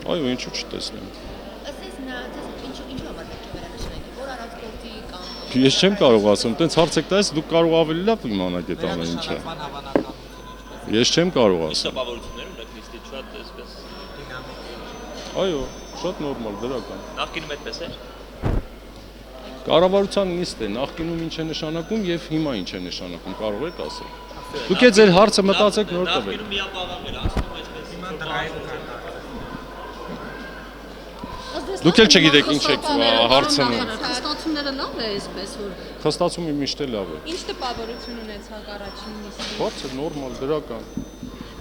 Այո, ինչու չտեսնեմ։ Ասես նա ինչու համար պետք է վերանշանակի, որ արած գործի կամ Ես չեմ կարող ասեմ, տենց հարց եք տալիս, դուք կարող ավելի լավ իմանաք այդ ամեն ինչը։ Ես չեմ կարող ասել։ Տպավորություններ ունեք նիստից շատ այսպես դինամիկ։ Այո, շատ նորմալ, դրական։ Նախկինում այդպես էր։ Կառավարության նիստ է, նախկինում ինչ է նշանակում եւ հիմա ինչ է նշանակում, կարող եք ասել։ Դուք եք ձեր հարցը մտածեք նոր տվեք։ Նախկինում միապաղաղ էր, ասում այսպես հիմա դրայվ Դուք էլ չգիտեք ինչ եք հարցնում։ Խստացումները լավ է այսպես որ Խստացումը միշտ է լավ է։ Ինչ տպավորություն ունեցաք առաջին նիստից։ Բարձր, նորմալ, դրական։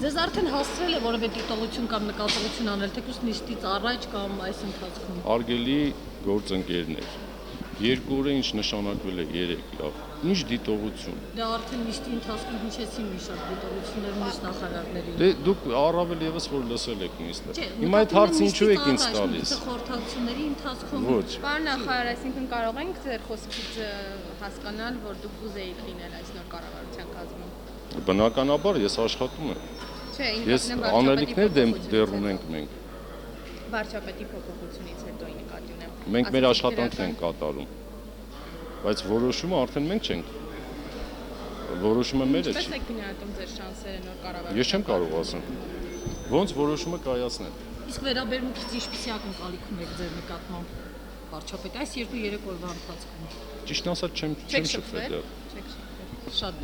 Ձեզ արդեն հասցրել է որևէ դիտողություն կամ նկատողություն անել թեկուզ նիստից առաջ կամ այս ընթացքում։ Արգելի գործընկերներ, 2 օրը ինչ նշանակվել է 3 լավ։ Ինչ դիտողություն։ Դա արդեն նիստի ընթացքում հիշեցին մի շարք դիտողություններ մյուս նախարարներին։ Դե դուք առավել եւս որ լսել եք նիստը։ Հիմա այդ հարցը ինչու եք ինձ տալիս։ Խորհրդակցությունների ընթացքում Ոչ։ Պարոն նախարար, այսինքն կարող ենք ձեր խոսքից հասկանալ, որ դուք կուզեիք լինել այս նոր կառավարության կազմում։ Բնականաբար ես աշխատում եմ։ Չէ, Ես անելիքներ դեռ ունենք մենք։ Վարչապետի փոփոխությունից հետո նկատի ունեմ։ Մենք մեր աշխատանքն ենք կատարում։ Բայց որոշումը արդեն մենք չենք։ Որոշումը մեր է։ Ինչպես եք գնահատում ձեր շանսերը նոր կառավարության։ Ես չեմ կարող ասեմ։ Ոնց որոշումը կայացնել։ իսկ վերաբերմունքից ինչպիսի ակնկալիք ունեք ձեր նկատմամբ վարչապետ այս 2-3 օրվա ընթացքում։ Ճիշտ ասած չեմ շփվել դեռ։ Շատ